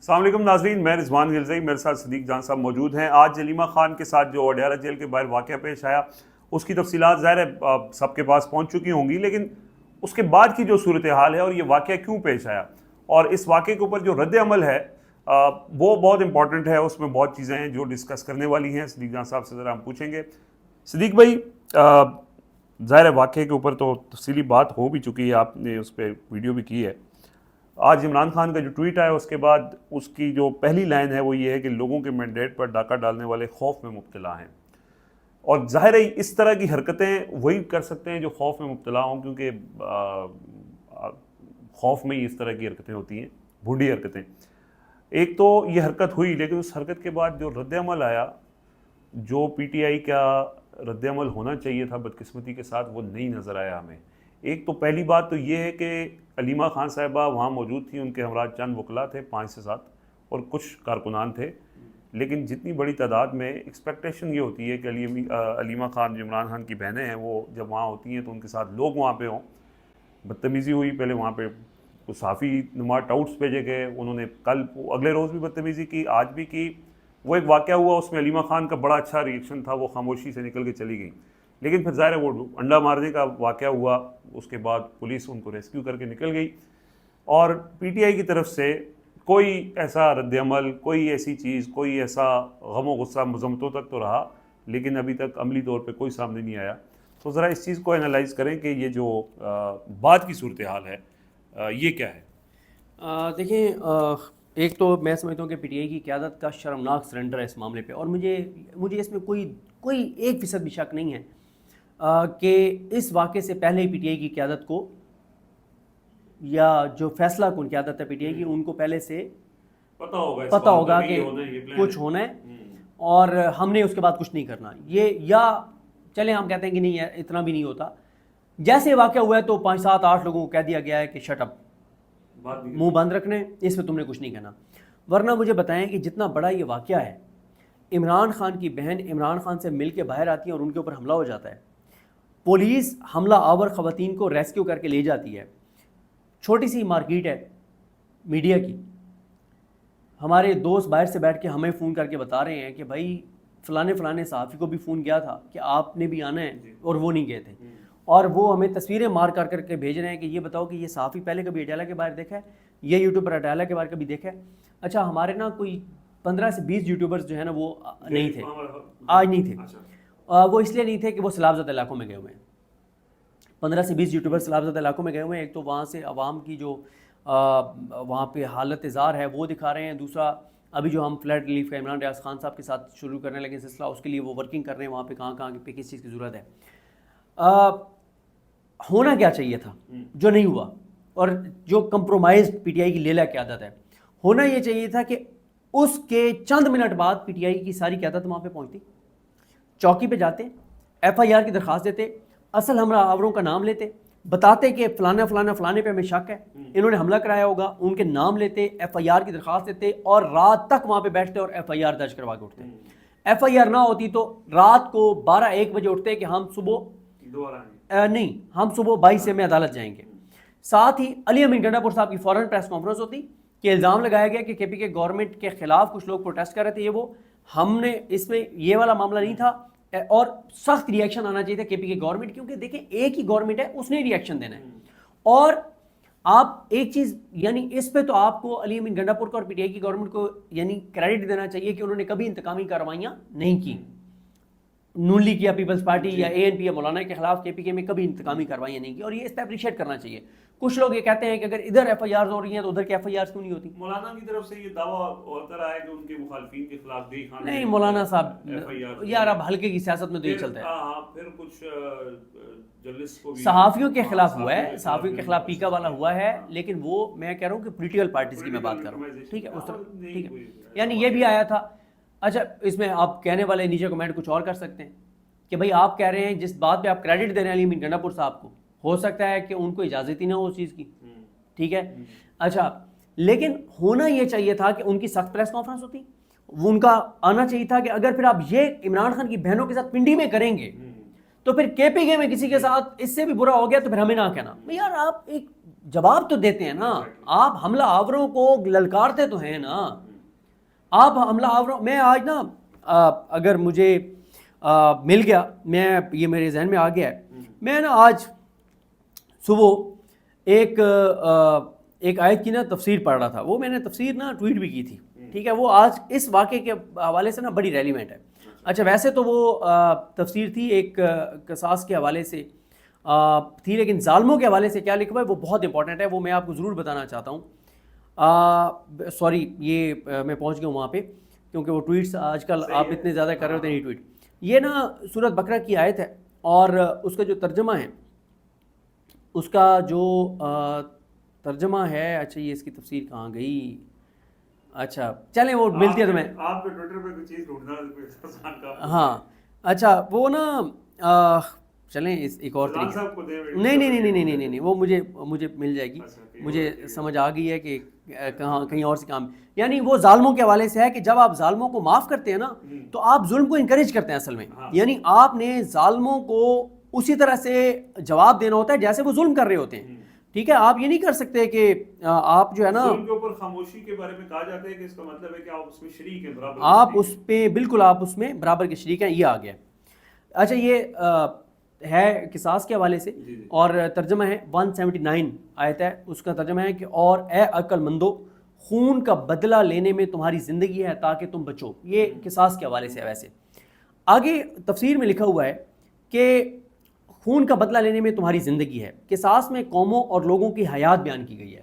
السلام علیکم ناظرین، میں رضوان غلزئی، میرے ساتھ صدیق جان صاحب موجود ہیں۔ آج علیمہ خان کے ساتھ جو اڈیالہ جیل کے باہر واقعہ پیش آیا اس کی تفصیلات ظاہر ہے سب کے پاس پہنچ چکی ہوں گی، لیکن اس کے بعد کی جو صورتحال ہے اور یہ واقعہ کیوں پیش آیا اور اس واقعے کے اوپر جو رد عمل ہے وہ بہت امپورٹنٹ ہے۔ اس میں بہت چیزیں ہیں جو ڈسکس کرنے والی ہیں۔ صدیق جان صاحب سے ذرا ہم پوچھیں گے۔ صدیق بھائی، ظاہر ہے واقعے کے اوپر تو تفصیلی بات ہو بھی چکی ہے، آپ نے اس پہ ویڈیو بھی کی ہے۔ آج عمران خان کا جو ٹویٹ آیا اس کے بعد اس کی جو پہلی لائن ہے وہ یہ ہے کہ لوگوں کے مینڈیٹ پر ڈاکہ ڈالنے والے خوف میں مبتلا ہیں، اور ظاہر ہے اس طرح کی حرکتیں وہی کر سکتے ہیں جو خوف میں مبتلا ہوں، کیونکہ خوف میں ہی اس طرح کی حرکتیں ہوتی ہیں، بھونڈی حرکتیں۔ ایک تو یہ حرکت ہوئی، لیکن اس حرکت کے بعد جو رد عمل آیا، جو پی ٹی آئی کا رد عمل ہونا چاہیے تھا بدقسمتی کے ساتھ، وہ نہیں نظر آیا ہمیں۔ ایک تو پہلی بات تو یہ ہے کہ علیمہ خان صاحبہ وہاں موجود تھیں، ان کے ہمراہ چند وکلاء تھے 5 سے 7 اور کچھ کارکنان تھے، لیکن جتنی بڑی تعداد میں ایکسپیکٹیشن یہ ہوتی ہے کہ علیمہ خان جو عمران خان کی بہنیں ہیں وہ جب وہاں ہوتی ہیں تو ان کے ساتھ لوگ وہاں پہ ہوں۔ بدتمیزی ہوئی، پہلے وہاں پہ صحافی نما ٹاؤٹس بھیجے گئے، انہوں نے کل اگلے روز بھی بدتمیزی کی، آج بھی کی۔ وہ ایک واقعہ ہوا، اس میں علیمہ خان کا بڑا اچھا ری ایکشن تھا، وہ خاموشی سے نکل کے چلی گئی، لیکن پھر ظاہر ہے وہ انڈا مارنے کا واقعہ ہوا، اس کے بعد پولیس ان کو ریسکیو کر کے نکل گئی، اور پی ٹی آئی کی طرف سے کوئی ایسا رد عمل، کوئی ایسی چیز، کوئی ایسا غم و غصہ مذمتوں تک تو رہا، لیکن ابھی تک عملی طور پہ کوئی سامنے نہیں آیا۔ تو ذرا اس چیز کو انالائز کریں کہ یہ جو بعد کی صورتحال ہے یہ کیا ہے؟ دیکھیں، ایک تو میں سمجھتا ہوں کہ پی ٹی آئی کی قیادت کا شرمناک سرنڈر ہے اس معاملے پہ، اور مجھے اس میں کوئی 1% بھی شک نہیں ہے کہ اس واقعے سے پہلے ہی پی ٹی آئی کی قیادت کو، یا جو فیصلہ کن قیادت ہے پی ٹی آئی کی، ان کو پہلے سے پتہ ہوگا کہ کچھ ہونا ہے اور ہم نے اس کے بعد کچھ نہیں کرنا۔ یہ یا چلیں ہم کہتے ہیں کہ نہیں اتنا بھی نہیں ہوتا، جیسے واقعہ ہوا ہے تو 5 7 8 لوگوں کو کہہ دیا گیا ہے کہ شٹ اپ، منہ بند رکھنے، اس میں تم نے کچھ نہیں کہنا۔ ورنہ مجھے بتائیں کہ جتنا بڑا یہ واقعہ ہے، عمران خان کی بہن عمران خان سے مل کے باہر آتی ہے اور ان کے اوپر حملہ ہو جاتا ہے، پولیس حملہ آور خواتین کو ریسکیو کر کے لے جاتی ہے، چھوٹی سی مارکیٹ ہے میڈیا کی، ہمارے دوست باہر سے بیٹھ کے ہمیں فون کر کے بتا رہے ہیں کہ بھائی فلانے صحافی کو بھی فون کیا تھا کہ آپ نے بھی آنا ہے، اور وہ نہیں گئے تھے، اور وہ ہمیں تصویریں مار کر کے بھیج رہے ہیں کہ یہ بتاؤ کہ یہ صحافی پہلے کبھی اڈیالہ کے باہر دیکھا ہے، یہ یوٹیوبر اڈیالہ کے باہر کبھی دیکھا ہے؟ اچھا، ہمارے نا کوئی 15 سے 20 یوٹیوبرز جو ہے نا وہ نہیں تھے، آج نہیں تھے، وہ اس لیے نہیں تھے کہ وہ سیلاب زدہ علاقوں میں گئے ہوئے ہیں۔ 15 سے 20 یوٹیوبر سیلاب زدہ علاقوں میں گئے ہوئے ہیں۔ ایک تو وہاں سے عوام کی جو وہاں پہ حالت زار ہے وہ دکھا رہے ہیں، دوسرا ابھی جو ہم فلڈ ریلیف کا عمران ریاض خان صاحب کے ساتھ شروع کرنے لگے سلسلہ، اس کے لیے وہ ورکنگ کر رہے ہیں وہاں پہ، کہاں پہ کس چیز کی ضرورت ہے۔ ہونا کیا چاہیے تھا جو نہیں ہوا، اور جو کمپرومائزڈ پی ٹی آئی کی لیلا قیادت ہے، ہونا یہ چاہیے تھا کہ اس کے چند منٹ بعد پی ٹی آئی کی ساری قیادت وہاں پہ پہنچتی، چوکی پہ جاتے، ایف آئی آر کی درخواست دیتے، اصل ہمراہ آوروں کا نام لیتے، بتاتے کہ فلانے پہ ہمیں شک ہے، انہوں نے حملہ کرایا ہوگا، ان کے نام لیتے، ایف آئی آر کی درخواست دیتے، اور رات تک وہاں پہ بیٹھتے اور ایف آئی آر درج کروا کے اٹھتے۔ ایف آئی آر نہ ہوتی تو رات کو 12-1 بجے اٹھتے کہ ہم صبح 22 سے میں عدالت جائیں گے۔ ساتھ ہی علی امین گنڈا پور صاحب کی فوراً پریس کانفرنس ہوتی کہ الزام لگایا گیا کہ کے پی کے گورنمنٹ کے خلاف کچھ لوگ پروٹیسٹ کر رہے تھے، یہ وہ، ہم نے اس میں یہ والا معاملہ نہیں تھا، اور سخت ری ایکشن آنا چاہیے تھا کے پی کے گورنمنٹ، کیونکہ دیکھیں ایک ہی گورنمنٹ ہے، اس نے ری ایکشن دینا ہے۔ اور آپ ایک چیز، یعنی اس پہ تو آپ کو علی امین گنڈا پور کو اور پی ٹی آئی کی گورنمنٹ کو یعنی کریڈٹ دینا چاہیے کہ انہوں نے کبھی انتقامی کارروائیاں نہیں کی۔ نون لیگ یا پیپلز پارٹی یا اے این پی یا مولانا کے خلاف کے پی کے میں کبھی انتقامی کارروائیاں نہیں کی، اور یہ اس پہ اپریشیٹ کرنا چاہیے۔ کچھ لوگ یہ کہتے ہیں کہ اگر ادھر ایف آئی آرز ہو رہی ہیں تو ادھر کی ایف آئی آرز کیوں نہیں ہوتی؟ مولانا کی طرف سے یہ دعویٰ ہوتا رہا ہے کہ ان کے مخالفین کے خلاف دی خان نہیں، مولانا صاحب یار اب ہلکے کی سیاست میں تو یہ چلتا ہے، پھر کچھ جرنلسٹ کو بھی صحافیوں کے خلاف ہوا ہے، صحافیوں کے خلاف پیکا والا ہوا ہے، لیکن وہ میں کہہ رہا ہوں کہ پولیٹیکل پارٹیز کی میں بات کر رہا ہوں، ٹھیک ہے، اس طرح ٹھیک ہے، یعنی یہ بھی آیا تھا۔ اچھا، اس میں آپ کہنے والے نیچے کمنٹ کچھ اور کر سکتے ہیں کہ بھائی آپ کہہ رہے ہیں جس بات پہ آپ کریڈٹ دے رہے ہیں علی امین گنڈا پور صاحب کو، ہو سکتا ہے کہ ان کو اجازت ہی نہ ہو اس چیز کی، ٹھیک ہے۔ اچھا، لیکن ہونا یہ چاہیے تھا کہ ان کی سخت پریس کانفرنس ہوتی، وہ ان کا آنا چاہیے تھا کہ اگر پھر آپ یہ عمران خان کی بہنوں کے ساتھ پنڈی میں کریں گے تو پھر کے پی کے میں کسی کے ساتھ اس سے بھی برا ہو گیا تو پھر ہمیں نہ کہنا یار آپ ایک جواب تو دیتے ہیں نا, آپ حملہ آوروں کو للکارتے تو ہیں نا, آپ حملہ آوروں. میں آج نا اگر مجھے مل گیا, میں یہ میرے ذہن میں آ گیا ہے, میں نا آج صبح ایک آیت کی نا تفسیر پڑھ رہا تھا, وہ میں نے تفسیر نا ٹویٹ بھی کی تھی, ٹھیک ہے, وہ آج اس واقعے کے حوالے سے نا بڑی ریلیونٹ ہے. اچھا ویسے تو وہ تفسیر تھی ایک قصاص کے حوالے سے تھی, لیکن ظالموں کے حوالے سے کیا لکھا ہوا ہے وہ بہت امپورٹنٹ ہے, وہ میں آپ کو ضرور بتانا چاہتا ہوں. سوری یہ میں پہنچ گیا ہوں وہاں پہ, کیونکہ وہ ٹویٹس آج کل آپ اتنے زیادہ کر رہے ہوتے ہیں ری ٹویٹ. یہ نا سورۃ بقرہ کی آیت ہے اور اس کا جو ترجمہ ہے, اس کا جو ترجمہ ہے, اچھا یہ اس کی تفسیر کہاں گئی, اچھا چلیں وہ ملتی ہے تمہیں, آپ پہ ٹویٹر پہ کوئی چیز ڈھونڈنا آسان کام. ہاں اچھا وہ نا چلیں ایک اور طریقے, نہیں وہ مجھے مل جائے گی, مجھے سمجھ آ گئی ہے کہ کہاں کہیں اور سے کام. یعنی وہ ظالموں کے حوالے سے ہے کہ جب آپ ظالموں کو معاف کرتے ہیں نا تو آپ ظلم کو انکریج کرتے ہیں اصل میں. یعنی آپ نے ظالموں کو اسی طرح سے جواب دینا ہوتا ہے جیسے وہ ظلم کر رہے ہوتے ہیں, ٹھیک ہے. آپ یہ نہیں کر سکتے کہ آپ جو ہے نا ظلم کے اوپر خاموشی کے بارے میں کہا جاتا ہے کہ اس کا مطلب ہے کہ آپ اس میں شریک ہیں, برابر آپ اس پہ بالکل آپ اس میں برابر کے شریک ہیں, یہ آ گیا. اچھا یہ ہے قصاص کے حوالے سے, اور ترجمہ ہے 179 آیت ہے, اس کا ترجمہ ہے کہ اور اے عقل مندو خون کا بدلہ لینے میں تمہاری زندگی ہے تاکہ تم بچو. یہ قصاص کے حوالے سے ہے. ویسے آگے تفسیر میں لکھا ہوا ہے کہ خون کا بدلہ لینے میں تمہاری زندگی ہے. قصاص میں قوموں اور لوگوں کی حیات بیان کی گئی ہے.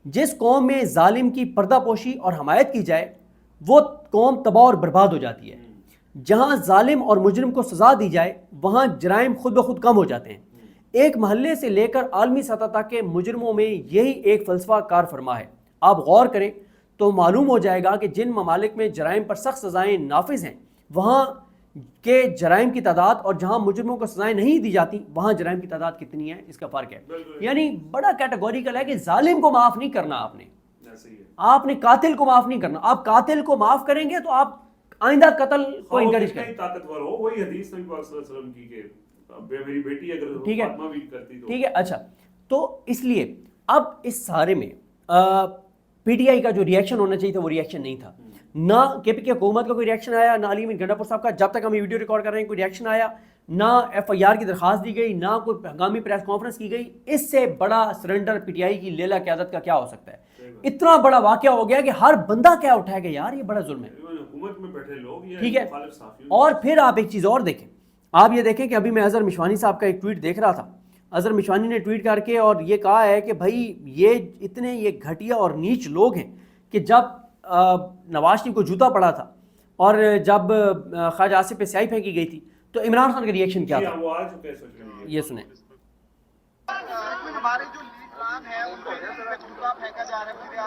جس قوم میں ظالم کی پردہ پوشی اور حمایت کی جائے وہ قوم تباہ اور برباد ہو جاتی ہے. جہاں ظالم اور مجرم کو سزا دی جائے وہاں جرائم خود بخود کم ہو جاتے ہیں. ایک محلے سے لے کر عالمی سطح تک کے مجرموں میں یہی ایک فلسفہ کار فرما ہے. آپ غور کریں تو معلوم ہو جائے گا کہ جن ممالک میں جرائم پر سخت سزائیں نافذ ہیں وہاں کے جرائم کی تعداد اور جہاں مجرموں کو سزائیں نہیں دی جاتی وہاں جرائم کی تعداد کتنی ہے, اس کا فرق ہے. یعنی بڑا کیٹیگوریکل ہے کہ ظالم کو معاف نہیں کرنا, آپ نے قاتل کو معاف نہیں کرنا. آپ قاتل کو معاف کریں گے تو آپ آئندہ قتل کو انکریج کریں. طاقتور ہو, وہی حدیث نبی پاک صلی اللہ علیہ وسلم کی کہ میری بیٹی اگر فاطمہ بھی کرتی تو ٹھیک ہے. اچھا تو اس لیے اب اس سارے میں پی ٹی آئی کا جو ریئیکشن ہونا چاہیے تھا وہ ریئیکشن نہیں تھا. نہ کے پی کے حکومت کا کوئی ریئیکشن آیا, نہ علی امین گنڈا پور صاحب کا جب تک ہم یہ ویڈیو ریکارڈ کر رہے ہیں کوئی ریئیکشن آیا, نہ ایف آئی آر کی درخواست دی گئی, نہ کوئی ہنگامی پریس کانفرنس کی گئی. اس سے بڑا سرنڈر پی ٹی آئی کی لیلا قیادت کا کیا ہو سکتا ہے؟ اتنا بڑا واقعہ ہو گیا کہ ہر بندہ کیا اٹھائے گا, یار یہ بڑا ظلم ہے, حکومت میں بیٹھے لوگ, ٹھیک ہے. اور پھر آپ ایک چیز اور دیکھیں, آپ یہ دیکھیں کہ ابھی میں اظہر مشوانی صاحب کا ایک ٹویٹ دیکھ رہا تھا. اظہر مشوانی نے ٹویٹ کر کے اور یہ کہا ہے کہ بھائی یہ اتنے یہ گھٹیا اور نیچ لوگ ہیں کہ جب نواز شریف کو جوتا پڑا تھا اور جب خواجہ آصف پہ سیاہی پھینکی گئی تھی تو عمران خان کا ریئیکشن کیا تھا, یہ سنیں. ہمارے جو لیڈران ہیں ان پہ جوتا پھینکا جا رہا ہے, وزیر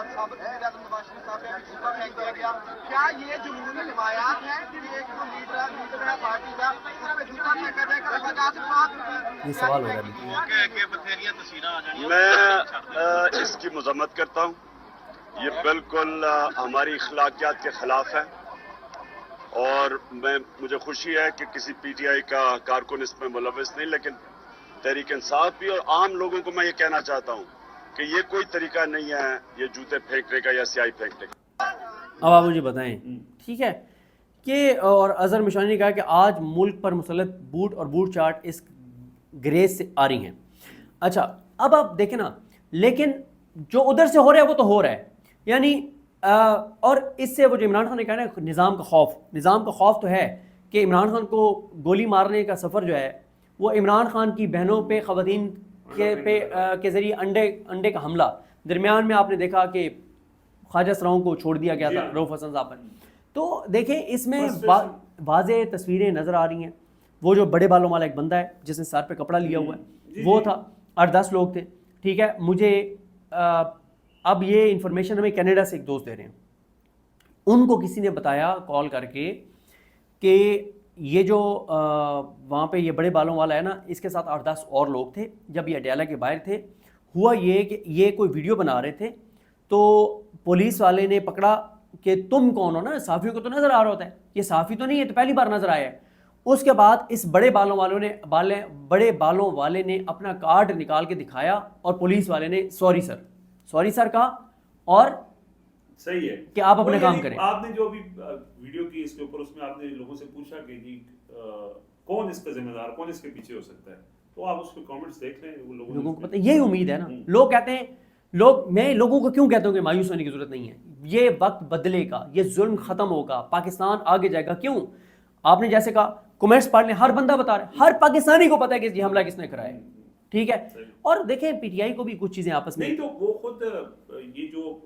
اعظم نواز شریف صاحب پہ جوتا پھینک دیا گیا. کیا یہ جمہوری روایات ہیں کہ ایک جو لیڈر ہے پارٹی کا اس پہ جوتا پھینکا جائے گا؟ خواجہ آصف صاحب یہ سوال ہو رہا ہے. میں اس کی مذمت کرتا ہوں. یہ بالکل ہماری اخلاقیات کے خلاف ہے اور مجھے خوشی ہے کہ کسی پی ٹی آئی کا کارکن اس میں ملوث نہیں, لیکن تحریک انصاف بھی اور عام لوگوں کو میں یہ کہنا چاہتا ہوں کہ یہ کوئی طریقہ نہیں ہے یہ جوتے پھینکنے کا یا سیاہی پھینکنے کا. اب آپ مجھے بتائیں, ٹھیک ہے, کہ اور اظہر مشوانی نے کہا کہ آج ملک پر مسلط بوٹ اور بوٹ چاٹ اس گریز سے آ رہی ہیں. اچھا اب آپ دیکھیں نا, لیکن جو ادھر سے ہو رہا ہے وہ تو ہو رہا ہے. یعنی اور اس سے وہ جو عمران خان نے کہا نا نظام کا خوف تو ہے کہ عمران خان کو گولی مارنے کا سفر جو ہے وہ عمران خان کی بہنوں پہ, خواتین کے ذریعے انڈے کا حملہ. درمیان میں آپ نے دیکھا کہ خواجہ سراؤں کو چھوڑ دیا گیا تھا رؤف حسن صاحب پر. تو دیکھیں اس میں واضح تصویریں نظر آ رہی ہیں. وہ جو بڑے بالوں والا ایک بندہ ہے جس نے سر پہ کپڑا لیا ہوا ہے وہ تھا, 8-10 لوگ تھے, ٹھیک ہے. مجھے اب یہ انفارمیشن ہمیں کینیڈا سے ایک دوست دے رہے ہیں, ان کو کسی نے بتایا کال کر کے کہ یہ جو وہاں پہ یہ بڑے بالوں والا ہے نا اس کے ساتھ 8-10 اور لوگ تھے. جب یہ اڈیالہ کے باہر تھے ہوا یہ کہ یہ کوئی ویڈیو بنا رہے تھے تو پولیس والے نے پکڑا کہ تم کون ہو نا, صحافیوں کو تو نظر آ رہا ہوتا ہے, یہ صحافی تو نہیں ہے, تو پہلی بار نظر آیا ہے. اس کے بعد اس بڑے بالوں والے نے اپنا کارڈ نکال کے دکھایا اور پولیس والے نے سوری سر کہا اور صحیح ہے کہ آپ اپنے کام کریں. آپ نے جو ابھی ویڈیو کی اس کے اوپر، اس میں آپ نے لوگوں سے پوچھا کہ جی کون اس کا ذمہ دار، کون اس کے پیچھے ہو سکتا ہے، تو آپ اس کے کامنٹس دیکھ لیں. لوگوں کو پتہ یہی امید ہے نا. لوگ کہتے ہیں میں لوگوں کو کیوں کہتا ہوں کہ مایوس ہونے کی ضرورت نہیں ہے. یہ وقت بدلے گا، یہ ظلم ختم ہوگا، پاکستان آگے جائے گا. کیوں؟ آپ نے جیسے کہا کمنٹس پڑھ لیں، ہر بندہ بتا رہا ہے، ہر پاکستانی کو پتا ہے کہ یہ حملہ کس نے کرایا ہے. ٹھیک ہے. اور دیکھیں پی ٹی آئی کو بھی کچھ چیزیں آپس میں نہیں، تو وہ خود یہ جو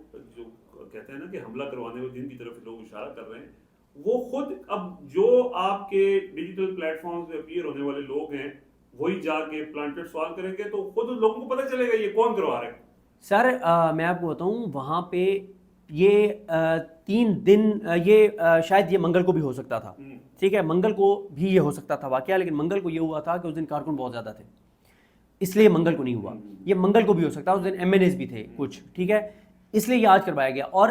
کہتے ہیں نا کہ حملہ کروانے والے جن کی طرف لوگ اشارہ کر رہے ہیں، وہ خود اب جو آپ کے ڈیجیٹل پلیٹ فارمز پہ اپیئر ہونے والے لوگ ہیں وہی جا کے پلانٹڈ سوال کریں گے تو خود لوگوں کو پتہ چلے گا یہ کون کروا رہا ہے. سر میں آپ کو بتاؤں وہاں پہ یہ 3 دن یہ شاید یہ منگل کو بھی ہو سکتا تھا. ٹھیک ہے، منگل کو بھی یہ ہو سکتا تھا واقعہ، لیکن منگل کو یہ ہوا تھا کہ اس دن کارکن بہت زیادہ تھے، اس لیے منگل کو نہیں ہوا. یہ منگل کو بھی ہو سکتا ہے، اس دن ایم این ایز بھی تھے کچھ. ٹھیک ہے، اس لیے یہ آج کروایا گیا. اور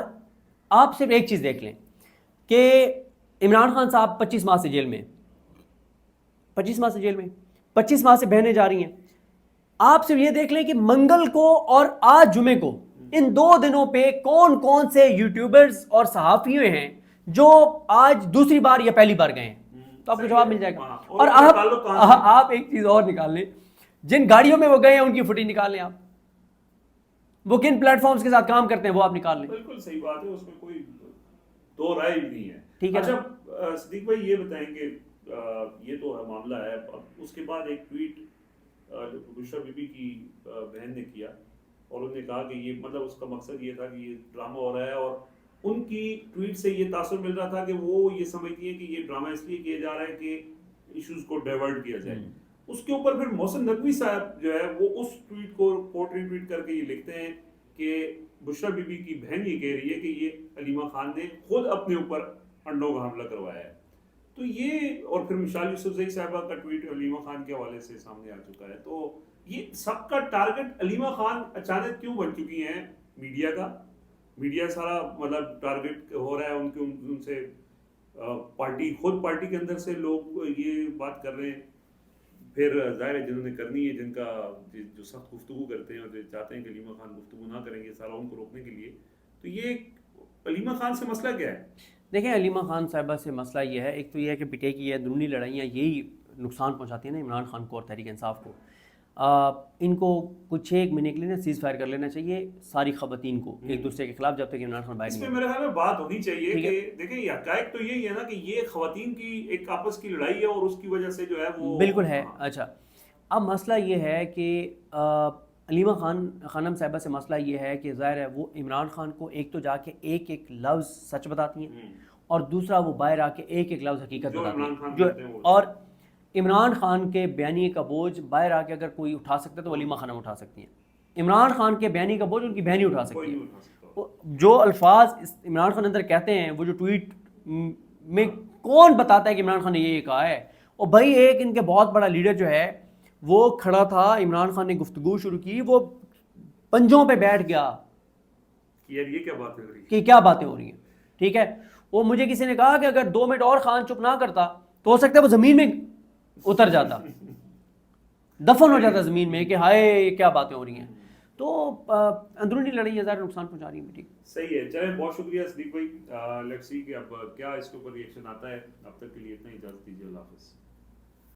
آپ صرف ایک چیز دیکھ لیں کہ عمران خان صاحب 25 ماہ سے جیل میں 25 ماہ سے بہنے جا رہی ہیں. آپ صرف یہ دیکھ لیں کہ منگل کو اور آج جمعے کو ان 2 دنوں پہ کون کون سے یوٹیوبرز اور صحافی ہیں جو آج دوسری بار یا پہلی بار گئے ہیں. تو آپ کو جواب مل جائے گا. اور آپ ایک چیز اور نکال لیں، جن گاڑیوں میں وہ گئے ہیں ان کی فوٹیج نکال لیں، آپ وہ کن پلیٹ فارمز کے ساتھ کام کرتے ہیں وہ آپ نکال لیں. بالکل صحیح بات ہے، اس میں کوئی دو رائے نہیں ہے. ٹھیک ہے. اچھا صدیق بھائی یہ بتائیں کہ یہ تو معاملہ ہے، اس کے بعد ایک ٹویٹ بشرا بی بی کی بہن نے کیا اور انہوں نے کہا کہ یہ مطلب اس کا مقصد یہ تھا کہ یہ ڈرامہ ہو رہا ہے، اور ان کی ٹویٹ سے یہ تاثر مل رہا تھا کہ وہ یہ سمجھتی ہیں کہ یہ ڈرامہ اس لیے کیا جا رہا ہے کہ ایشوز کو ڈائیورٹ کیا جائے. اس کے اوپر پھر محسن نقوی صاحب جو ہے وہ اس ٹویٹ کو کوٹ ریٹویٹ کر کے یہ لکھتے ہیں کہ بشرا بی بی کی بہن یہ کہہ رہی ہے کہ یہ علیمہ خان نے خود اپنے اوپر انڈوں کا حملہ کروایا ہے. تو یہ اور پھر مشال یوسفزئی صاحبہ کا ٹویٹ علیمہ خان کے حوالے سے سامنے آ چکا ہے. تو یہ سب کا ٹارگٹ علیمہ خان اچانک کیوں بن چکی ہیں؟ میڈیا کا، میڈیا سارا مطلب ٹارگٹ ہو رہا ہے ان سے. پارٹی کے اندر سے لوگ یہ بات کر رہے ہیں. پھر ظاہر ہے جنہوں نے کرنی ہے، جن کا جو سخت گفتگو کرتے ہیں اور جو چاہتے ہیں کہ علیمہ خان گفتگو نہ کریں گے سارا ان کو روکنے کے لیے. تو یہ علیمہ خان سے مسئلہ کیا ہے؟ دیکھیں علیمہ خان صاحبہ سے مسئلہ یہ ہے، ایک تو یہ ہے کہ پی ٹی آئی کی یہ اندرونی لڑائیاں یہی نقصان پہنچاتی ہیں نا عمران خان کو اور تحریک انصاف کو. ان کو کچھ 1 مہینے کے لیے نا سیز فائر کر لینا چاہیے ساری خواتین کو ایک دوسرے کے خلاف جب تک عمران خان باہر اس نہیں. میں میرے خیال میں بات ہونی چاہیے کہ دیکھیں یہ حقائق تو یہی ہے نا کہ یہ خواتین کی ایک آپس کی لڑائی ہے اور اس کی وجہ سے جو ہے وہ بالکل ہے. اچھا اب مسئلہ یہ ہے کہ علیمہ خانم صاحبہ سے مسئلہ یہ ہے کہ ظاہر ہے وہ عمران خان کو ایک تو جا کے ایک لفظ سچ بتاتی ہیں اور دوسرا وہ باہر آ کے ایک لفظ حقیقت بتاتی ہیں. اور عمران خان کے بیانیے کا بوجھ باہر آ کے اگر کوئی اٹھا سکتا ہے تو علیمہ خانم اٹھا سکتی ہیں. عمران خان کے بیانیے کا بوجھ ان کی بہنیں اٹھا سکتی ہیں. جو الفاظ عمران خان اندر کہتے ہیں، وہ جو ٹویٹ میں کون بتاتا ہے کہ عمران خان نے یہ کہا ہے؟ اور بھائی ایک ان کے بہت بڑا لیڈر جو ہے وہ کھڑا تھا، عمران خان نے گفتگو شروع کی، وہ پنجوں پہ بیٹھ گیا یار یہ کیا بات ہو رہی ہے کہ کیا باتیں ہو رہی ہیں. ٹھیک ہے، وہ مجھے کسی نے کہا کہ اگر 2 منٹ اور خان چپ نہ کرتا تو ہو سکتا ہے وہ زمین میں اتر جاتا، دفن ہو جاتا زمین میں کہ ہائے کیا باتیں ہو رہی ہیں. تو اندرونی لڑائی ظاہر نقصان پہنچا رہی ہے. ٹھیک صحیح ہے. چلیں بہت شکریہ صدیق بھائی. لیٹس سی کہ اب کیا اس کے اوپر ریئیکشن آتا ہے. اب تک کے لیے اتنا ہی، اجازت دیجیے. اللہ حافظ.